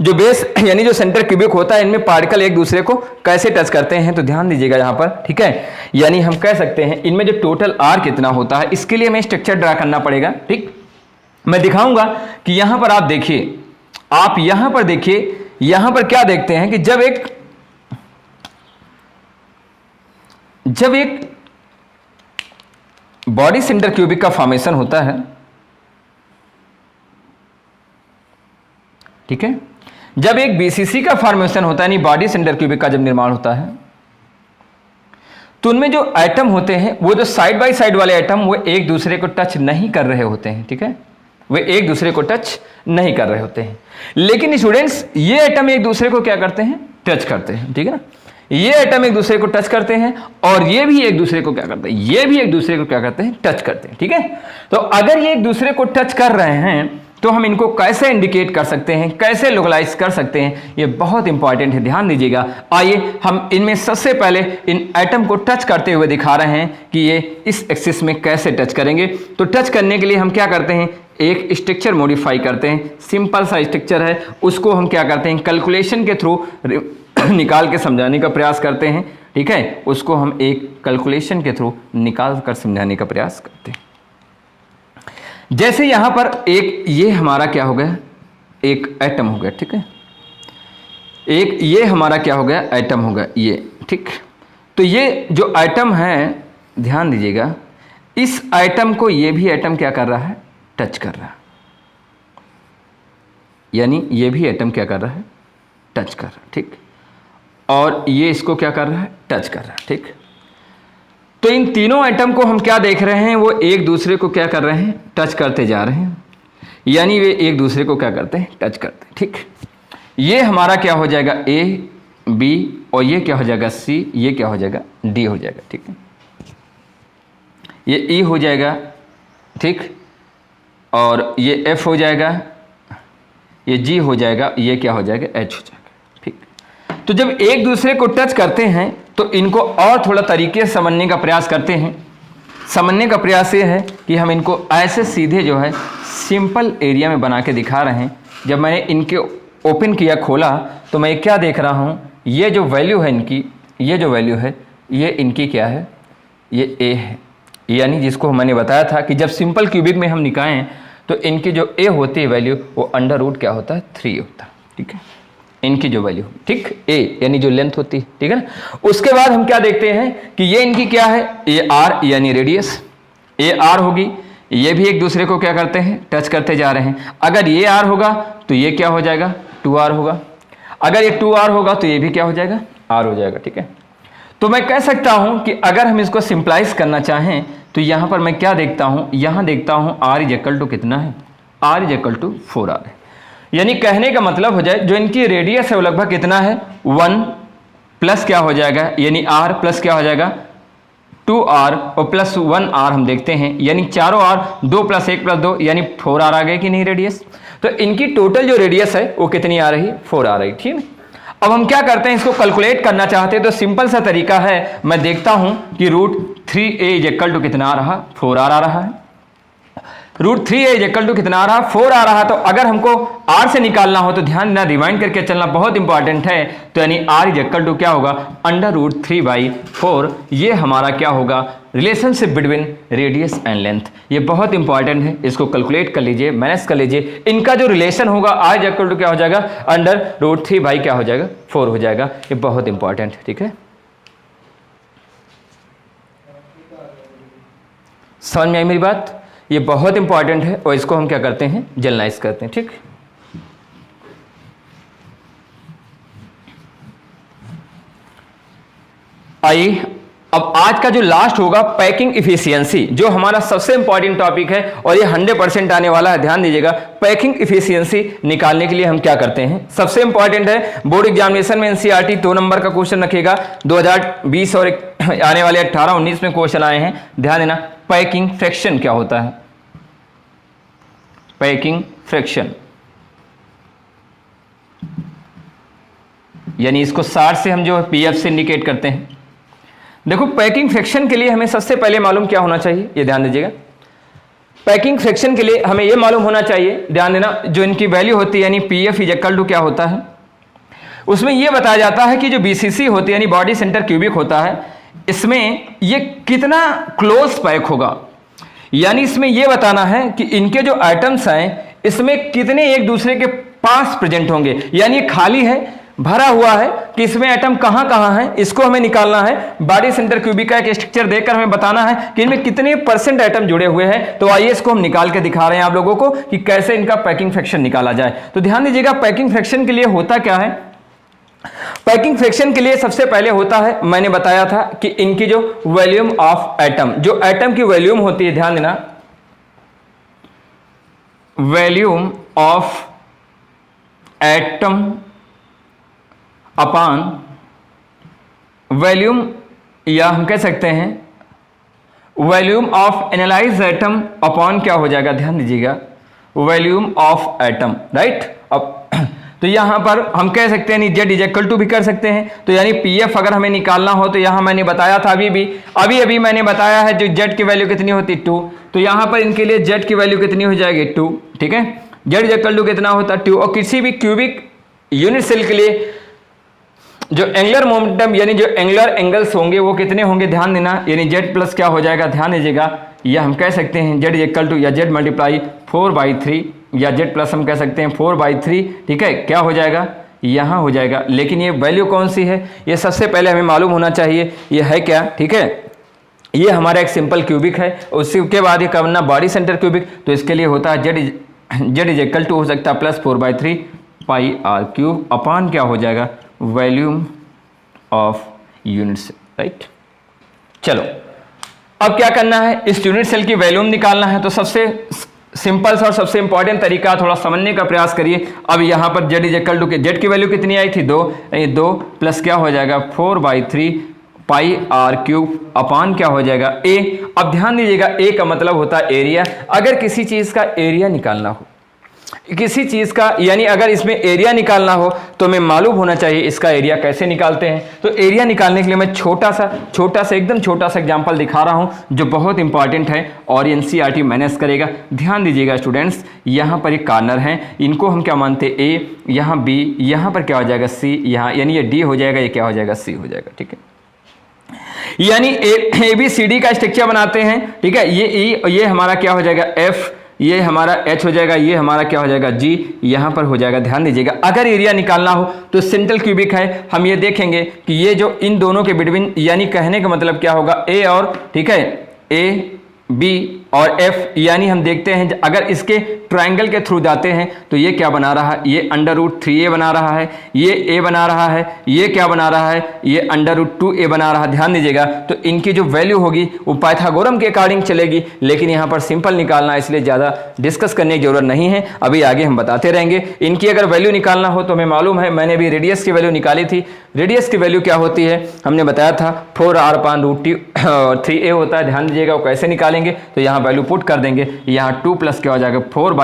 जो बेस यानी जो सेंटर क्यूबिक होता है इनमें पार्टिकल एक दूसरे को कैसे टच करते हैं, तो ध्यान दीजिएगा यहां पर। ठीक है, यानी हम कह सकते हैं इनमें जो टोटल आर कितना होता है, इसके लिए हमें स्ट्रक्चर ड्रा करना पड़ेगा। ठीक, मैं दिखाऊंगा कि यहां पर आप देखिए, आप यहां पर देखिए, यहां पर क्या देखते हैं कि जब एक बॉडी सेंटर क्यूबिक का फॉर्मेशन होता है, ठीक है, जब एक बीसीसी का फॉर्मेशन होता है यानी बॉडी सेंटर क्यूबिक का जब निर्माण होता है तो उनमें जो एटम होते हैं वो जो साइड बाय साइड वाले एटम वो एक दूसरे को टच नहीं कर रहे होते हैं। ठीक है, वे एक दूसरे को टच नहीं कर रहे होते हैं, लेकिन स्टूडेंट्स ये एटम एक दूसरे को क्या करते हैं, टच करते हैं। ठीक है ना, ये एटम एक दूसरे को टच करते हैं और ये भी एक दूसरे को क्या करते हैं, ये भी एक दूसरे को क्या करते हैं, टच करते हैं। ठीक है, तो अगर ये एक दूसरे को टच कर रहे हैं तो हम इनको कैसे इंडिकेट कर सकते हैं, कैसे लोकलाइज कर सकते हैं, ये बहुत इंपॉर्टेंट है, ध्यान दीजिएगा। आइए हम इनमें सबसे पहले इन एटम को टच करते हुए दिखा रहे हैं कि ये इस एक्सिस में कैसे टच करेंगे। तो टच करने के लिए हम क्या करते हैं, एक स्ट्रक्चर मॉडिफाई करते हैं, सिंपल सा स्ट्रक्चर है, उसको हम क्या करते हैं, कैलकुलेशन के थ्रू निकाल के समझाने का प्रयास करते हैं। ठीक है, उसको हम एक कैलकुलेशन के थ्रू निकाल कर समझाने का प्रयास करते हैं। जैसे यहां पर एक ये हमारा क्या हो गया, एक एटम हो गया। ठीक है, एक ये हमारा क्या हो गया, एटम हो गया ये। ठीक, तो ये जो एटम है ध्यान दीजिएगा, इस एटम को ये भी एटम क्या कर रहा है, टच कर रहा है, यानी ये भी एटम क्या कर रहा है, टच कर रहा है। ठीक, और ये इसको क्या कर रहा है, टच कर रहा है। ठीक, तो इन तीनों एटम को हम क्या देख रहे हैं, वो एक दूसरे को क्या कर रहे हैं, टच करते जा रहे हैं, यानी वे एक दूसरे को क्या करते हैं, टच करते हैं। ठीक, ये हमारा क्या हो जाएगा, ए बी, और ये क्या हो जाएगा, सी, ये क्या हो जाएगा, डी हो जाएगा। ठीक है, ये ई हो जाएगा। ठीक, और ये एफ हो जाएगा, ये जी हो जाएगा, ये क्या हो जाएगा, एच हो जाएगा। ठीक, तो जब एक दूसरे को टच करते हैं तो इनको और थोड़ा तरीके से समझने का प्रयास करते हैं। समझने का प्रयास ये है कि हम इनको ऐसे सीधे जो है सिंपल एरिया में बना के दिखा रहे हैं। जब मैंने इनके ओपन किया, खोला, तो मैं क्या देख रहा हूँ, ये जो वैल्यू है इनकी, ये जो वैल्यू है ये इनकी क्या है, ये ए है, यानी जिसको मैंने बताया था कि जब सिंपल क्यूबिक में हम निकालें तो इनकी जो ए होती है वैल्यू वो अंडर रूट क्या होता है, 3 होता है। ठीक है, इनकी जो वैल्यू, ठीक, ए यानी जो लेंथ होती है। ठीक है ना, उसके बाद हम क्या देखते हैं कि ये इनकी क्या है, ए आर यानी रेडियस, ए आर होगी, ये भी एक दूसरे को क्या करते हैं, टच करते जा रहे हैं। अगर ये आर होगा तो ये क्या हो जाएगा, 2r होगा, अगर ये 2r होगा तो ये भी क्या हो जाएगा, r हो जाएगा। ठीक है, तो मैं कह सकता हूं कि अगर हम इसको सिंप्लाइज करना चाहें तो यहां पर मैं क्या देखता हूं, यहां देखता हूं r इज इक्वल टू कितना है, r is equal to 4r है। यानी कहने का मतलब हो जाए जो इनकी रेडियस है वो लगभग कितना है 1 प्लस क्या हो जाएगा, यानी r प्लस क्या हो जाएगा 2r और प्लस 1r हम देखते हैं, यानी चारों r 2 प्लस 1 प्लस 2 यानी 4r आ गए कि नहीं रेडियस। तो इनकी टोटल जो रेडियस है वो कितनी आ रही, 4 आ रही, ठीक है। अब हम क्या करते हैं, इसको कैलकुलेट करना चाहते हैं तो सिंपल सा तरीका है, मैं देखता हूं कि √3a इज इक्वल टू कितना आ रहा, 4r आ रहा है। √3a इज इक्वल टू कितना आ रहा, 4 आ रहा। तो अगर हमको r से निकालना हो तो ध्यान देना, रिमाइंड करके चलना बहुत इंपॉर्टेंट है। तो यानी r इज इक्वल टू क्या होगा, √3/4। ये हमारा क्या होगा, relationship between radius and length. ये बहुत इंपॉर्टेंट है, इसको कैलकुलेट कर लीजिए, मैनेज कर लीजिए। इनका जो रिलेशन होगा r इज इक्वल टू क्या हो जाएगा, √3 क्या हो जाएगा 4 हो जाएगा। ये बहुत इंपॉर्टेंट है, ठीक है। समझ में आई मेरी बात, ये बहुत इंपॉर्टेंट है और इसको हम क्या करते हैं, जनरलाइज करते हैं, ठीक। आइए अब आज का जो लास्ट होगा पैकिंग इफिशियंसी, जो हमारा सबसे इंपॉर्टेंट टॉपिक है और ये 100% आने वाला है, ध्यान दीजिएगा। पैकिंग इफिशियंसी निकालने के लिए हम क्या करते हैं, सबसे इंपॉर्टेंट है, बोर्ड एग्जामिनेशन में एनसीईआरटी 2 नंबर का क्वेश्चन रखेगा। 2020 और आने वाले 18-19 में क्वेश्चन आए हैं, ध्यान देना। पैकिंग फ्रैक्शन क्या होता है, पैकिंग फ्रैक्शन यानी इसको 60 से हम जो पीएफ से इंडिकेट करते हैं। देखो पैकिंग फ्रैक्शन के लिए हमें सबसे पहले मालूम क्या होना चाहिए, ये ध्यान दीजिएगा। पैकिंग फ्रैक्शन के लिए हमें ये मालूम होना चाहिए, ध्यान देना, जो इनकी वैल्यू होती है यानी पीएफ इज इक्वल टू क्या होता है, उसमें यह बताया जाता है कि जो बीसीसी होती है यानी बॉडी सेंटर क्यूबिक होता है, इसमें ये कितना क्लोज पैक होगा। यानी इसमें यह बताना है कि इनके जो आइटम्स हैं इसमें कितने एक दूसरे के पास प्रेजेंट होंगे। यानी ये खाली है, भरा हुआ है कि इसमें एटम कहां कहां है, इसको हमें निकालना है। बॉडी सेंटर क्यूबिक का एक स्ट्रक्चर देखकर हमें बताना है कि इनमें कितने % एटम जुड़े हुए हैं। तो आइए इसको हम निकाल के दिखा रहे हैं आप लोगों को कि कैसे इनका पैकिंग फ्रैक्शन निकाला जाए। तो ध्यान दीजिएगा, पैकिंग फ्रैक्शन के लिए होता क्या है, पैकिंग फ्रैक्शन के लिए सबसे पहले होता है, मैंने बताया था कि इनकी जो वॉल्यूम ऑफ एटम, जो एटम की वॉल्यूम होती है, ध्यान देना, volume of atom upon volume, या हम कह सकते हैं volume of analyse atom upon क्या हो जाएगा, ध्यान दीजिएगा, वॉल्यूम ऑफ एटम, राइट। अब तो यहां पर हम कह सकते हैं जेड इज इक्वल टू भी कर सकते हैं। तो यानी पीएफ अगर हमें निकालना हो तो यहां मैंने बताया था, अभी मैंने बताया है जो जेड की वैल्यू कितनी होती है 2, तो यहां पर इनके लिए जेड की वैल्यू कितनी हो जाएगी 2, ठीक है। जेड इज इक्वल टू कितना होता है 2। और किसी भी क्यूबिक यूनिट सेल के लिए जो एंगुलर मोमेंटम यानी जो एंगुलर एंगल्स होंगे वो कितने होंगे, ध्यान देना, यानी जेड प्लस क्या हो जाएगा, ध्यान दीजिएगा, या हम कह सकते हैं जेड इक्वल टू या जेड मल्टीप्लाई 4/3 या जेड प्लस हम कह सकते हैं 4/3, ठीक है। क्या हो जाएगा, यहाँ हो जाएगा। लेकिन ये वैल्यू कौन सी है, ये सबसे पहले हमें मालूम होना चाहिए, ये है क्या, ठीक है। ये हमारा एक सिंपल क्यूबिक है, उसके बाद ये करना बॉडी सेंटर क्यूबिक, तो इसके लिए होता है जेड इज इक्वल टू हो सकता है प्लस 4/3 πr³ अपॉन क्या हो जाएगा, volume of unit cell, right. चलो अब क्या करना है, इस यूनिट सेल की वॉल्यूम निकालना है। तो सबसे सिंपल सा और सबसे इंपॉर्टेंट तरीका, थोड़ा समझने का प्रयास करिए। अब यहाँ पर जेड इज इक्वल टू के जेड की वैल्यू कितनी आई थी 2, 2 प्लस क्या हो जाएगा 4/3 πr³ अपॉन क्या हो जाएगा ए। अब ध्यान दीजिएगा, ए का मतलब होता है एरिया। अगर किसी चीज का एरिया निकालना हो, किसी चीज का, यानी अगर इसमें एरिया निकालना हो तो हमें मालूम होना चाहिए इसका एरिया कैसे निकालते हैं। तो एरिया निकालने के लिए मैं छोटा सा एकदम छोटा सा एग्जांपल दिखा रहा हूं जो बहुत इंपॉर्टेंट है और एनसीईआरटी मैनेज करेगा। ध्यान दीजिएगा स्टूडेंट्स, यहां पर एक कॉर्नर है, इनको हम क्या मानते हैं ए, यहां बी, यहां पर क्या हो जाएगा सी, यहां यानी ये डी हो जाएगा, ये क्या हो जाएगा सी हो जाएगा, ठीक है। यानी ए बी सी डी का स्ट्रक्चर बनाते हैं, ठीक है। ये ई, ये हमारा क्या हो जाएगा एफ, ये हमारा H हो जाएगा, ये हमारा क्या हो जाएगा G, यहाँ पर हो जाएगा। ध्यान दीजिएगा, अगर एरिया निकालना हो तो सेंट्रल क्यूबिक है, हम ये देखेंगे कि ये जो इन दोनों के बिटवीन, यानी कहने का मतलब क्या होगा A और, ठीक है, A B और F, यानी हम देखते हैं अगर इसके ट्रायंगल के थ्रू जाते हैं तो ये क्या बना रहा है, ये √3a बना रहा है, ये a बना रहा है, ये क्या बना रहा है, ये √2a बना रहा है। ध्यान दीजिएगा, तो इनकी जो वैल्यू होगी वो पाइथागोरम के अकॉर्डिंग चलेगी, लेकिन यहाँ पर सिंपल निकालना है, इसलिए ज़्यादा डिस्कस करने की जरूरत नहीं है, अभी आगे हम बताते रहेंगे। इनकी अगर वैल्यू निकालना हो तो हमें मालूम है, मैंने अभी रेडियस की वैल्यू निकाली थी। रेडियस की वैल्यू क्या होती है हमने बताया था, 4r/√3a होता है। ध्यान दीजिएगा वो कैसे निकालेंगे, तो यहाँ वैल्यू पुट कर देंगे, यहाँ 2 प्लस क्या हो जाएगा 4/3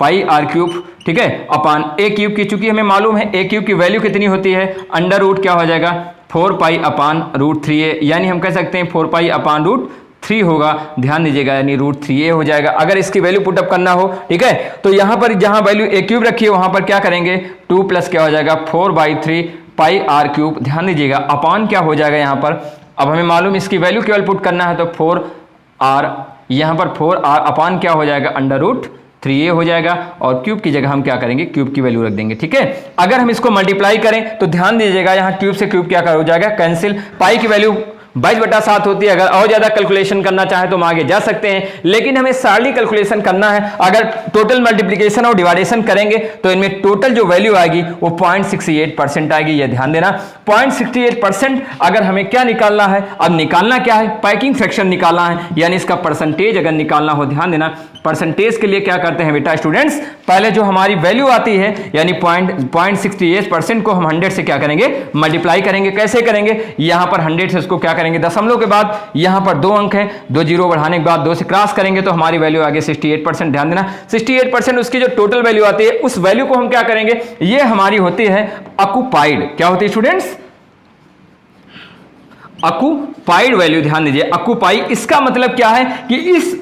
πr3, ठीक है, अपान a³ की, चूंकि हमें मालूम है a³ की वैल्यू कितनी होती है, √ क्या हो जाएगा 4π/√3a, यानी हम कह सकते हैं 4π/√3 होगा। ध्यान दीजिएगा, यानी √3a हो जाएगा अगर इसकी वैल्यू पुटअप करना हो, ठीक है। तो यहाँ पर जहाँ वैल्यू a³ रखी है वहां पर क्या करेंगे, 2 प्लस क्या हो जाएगा 4/3 πr3। ध्यान दीजिएगा, अपान क्या हो जाएगा यहाँ पर, अब हमें मालूम इसकी वैल्यू केवल पुट करना है, तो 4r, यहाँ पर 4r अपान क्या हो जाएगा √3a हो जाएगा, और क्यूब की जगह हम क्या करेंगे, क्यूब की वैल्यू रख देंगे, ठीक है। अगर हम इसको मल्टीप्लाई करें तो ध्यान दीजिएगा, यहाँ क्यूब से क्यूब क्या हो जाएगा कैंसिल, पाई की वैल्यू 22/7 होती है। अगर और ज्यादा कैलकुलेशन करना चाहे तो हम आगे जा सकते हैं, लेकिन हमें सारी कैलकुलेशन करना है। अगर टोटल मल्टीप्लिकेशन और डिवाइडेशन करेंगे तो इनमें टोटल जो वैल्यू आएगी वो 0.68% आएगी, ये ध्यान देना। 0.68% अगर हमें क्या निकालना है, अब निकालना क्या है, पैकिंग फ्रैक्शन निकालना है, यानी इसका परसेंटेज अगर निकालना हो। ध्यान देना, परसेंटेज के लिए क्या करते हैं बेटा स्टूडेंट्स, पहले जो हमारी वैल्यू आती है यानी 0.68% को हम 100 से क्या करेंगे, मल्टीप्लाई करेंगे। कैसे करेंगे, यहां पर 100 से उसको क्या करेंगे, दशमलव के बाद यहां पर 2 अंक है, 2 जीरो बढ़ाने के बाद 2 से क्रॉस करेंगे तो हमारी वैल्यू आ गई 68%। ध्यान देना, 68% उसकी जो टोटल वैल्यू आती है उस वैल्यू को हम क्या करेंगे, ये हमारी होती है ऑक्युपाइड। क्या होती है स्टूडेंट्स, ऑक्युपाइड वैल्यू। ध्यान दीजिए, ऑक्युपाई, इसका मतलब क्या है कि इस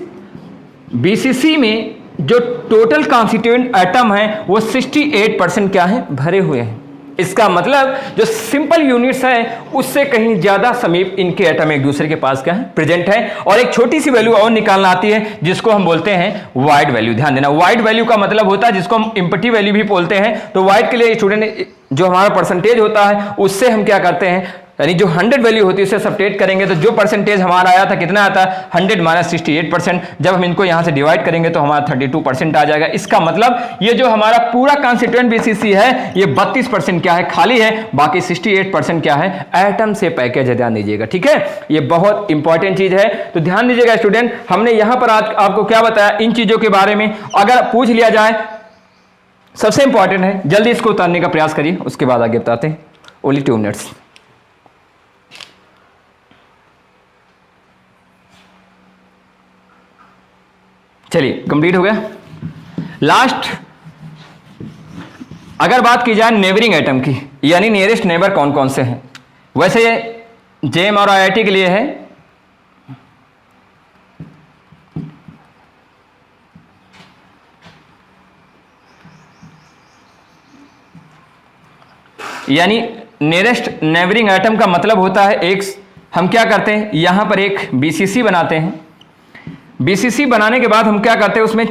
बीसीसी में जो टोटल कॉन्स्टिट्यूएंट एटम है वो 68% क्या है, भरे हुए हैं। इसका मतलब जो सिंपल यूनिट्स है उससे कहीं ज्यादा समीप इनके एटम एक दूसरे के पास क्या है, प्रेजेंट है। और एक छोटी सी वैल्यू और निकालना आती है जिसको हम बोलते हैं वाइड वैल्यू। ध्यान देना, वाइड वैल्यू का मतलब होता है जिसको हम इम्पटी वैल्यू भी बोलते हैं। तो वाइड के लिए स्टूडेंट जो हमारा परसेंटेज होता है उससे हम क्या करते हैं, यानी जो 100 वैल्यू होती है उसे सब्ट्रैक्ट करेंगे तो जो परसेंटेज हमारा आया था कितना आता है, 100 - 68%। जब हम इनको यहां से डिवाइड करेंगे तो हमारा 32% आ जाएगा। इसका मतलब ये जो हमारा पूरा कॉन्स्टिट्यूएंट बीसीसी है ये 32% क्या है, खाली है, बाकी 68% क्या है, एटम से पैकेज है। ध्यान दीजिएगा, ठीक है, ये बहुत इंपॉर्टेंट चीज है। तो ध्यान दीजिएगा स्टूडेंट, हमने यहां पर आज आपको क्या बताया इन चीजों के बारे में। अगर पूछ लिया जाए, सबसे इंपॉर्टेंट है, जल्दी इसको उतारने का प्रयास करिए, उसके बाद आगे बताते हैं। Only 2 minutes. चलिए, कंप्लीट हो गया। लास्ट अगर बात की जाए नेबरिंग एटम की, यानी नियरेस्ट नेबर कौन कौन से हैं, वैसे ये जेएम और आईआईटी के लिए है। यानी नियरेस्ट नेबरिंग एटम का मतलब होता है एक, हम क्या करते हैं यहां पर एक बीसीसी बनाते हैं। बीसीसी बनाने के बाद हम क्या करते हैं, उसमें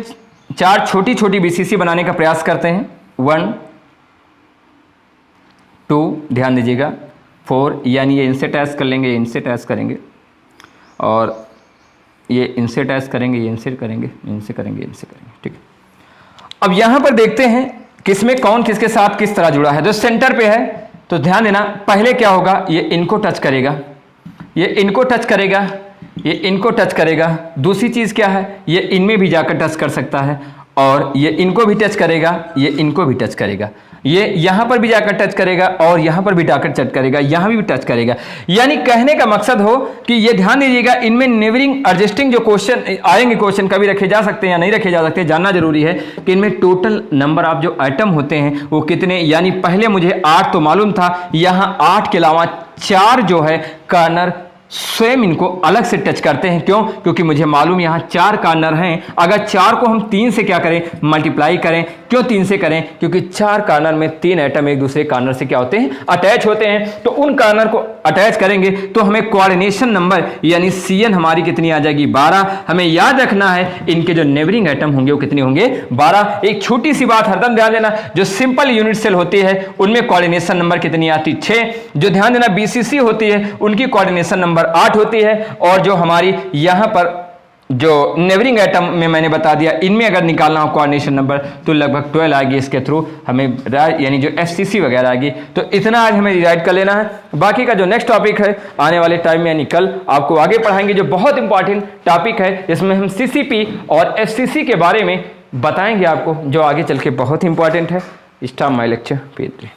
4 छोटी छोटी बीसीसी बनाने का प्रयास करते हैं। 1 2, ध्यान दीजिएगा 4, यानी ये इनसे अटैच कर लेंगे, ये इनसे अटैच करेंगे, और ये इनसे अटैच करेंगे, ये इनसे करेंगे, इनसे करेंगे, इनसे करेंगे, ठीक है। अब यहां पर देखते हैं किसमें कौन किसके साथ किस तरह जुड़ा है। जो सेंटर पे है तो ध्यान देना, पहले क्या होगा, ये इनको टच करेगा, ये इनको टच करेगा, ये इनको टच करेगा। दूसरी चीज क्या है, ये इनमें भी जाकर टच कर सकता है, और ये इनको भी टच करेगा, ये इनको भी टच करेगा, ये यहां पर भी जाकर टच करेगा, और यहां पर भी जाकर टच करेगा, यहां भी टच करेगा। यानी कहने का मकसद हो कि ये ध्यान दीजिएगा, इनमें नेबरिंग एडजस्टिंग जो क्वेश्चन आएंगे, क्वेश्चन कभी रखे जा सकते हैं या नहीं रखे जा सकते, जानना जरूरी है कि इनमें टोटल नंबर ऑफ जो एटम होते हैं वो कितने। यानी पहले मुझे 8 तो मालूम था, यहां 8 के अलावा 4 जो है कॉर्नर स्वयं इनको अलग से टच करते हैं। क्यों, क्योंकि मुझे मालूम यहां 4 कॉर्नर हैं। अगर 4 को हम 3 से क्या करें, मल्टीप्लाई करें। क्यों 3 से करें, क्योंकि 4 कॉर्नर में 3 एटम एक दूसरे कॉर्नर से क्या होते हैं, अटैच होते हैं। तो उन कॉर्नर को अटैच करेंगे तो हमें कोऑर्डिनेशन नंबर यानी CN हमारी कितनी आ जाएगी, 12। हमें याद रखना है इनके जो नेबरिंग एटम होंगे वो कितने होंगे, 12। एक छोटी सी बात हरदम ध्यान देना, जो सिंपल यूनिट सेल होती है उनमें कोऑर्डिनेशन नंबर कितनी आती, 6। जो ध्यान देना BCC होती है उनकी कोऑर्डिनेशन नंबर 8 होती है। और जो हमारी यहां पर जो नेबरिंग एटम में मैंने बता दिया, इनमें अगर निकालना हो कोऑर्डिनेशन नंबर तो लगभग 12 आएगी इसके थ्रू हमें, यानी जो FCC वगैरह आएगी। तो इतना आज हमें रिवाइज कर लेना है। बाकी का जो नेक्स्ट टॉपिक है आने वाले टाइम में यानी कल आपको आगे पढ़ाएंगे, जो बहुत इंपॉर्टेंट टॉपिक है, जिसमें हम CCP और FCC के बारे में बताएंगे आपको, जो आगे चल के बहुत इंपॉर्टेंट है। Stop my lecture page 3।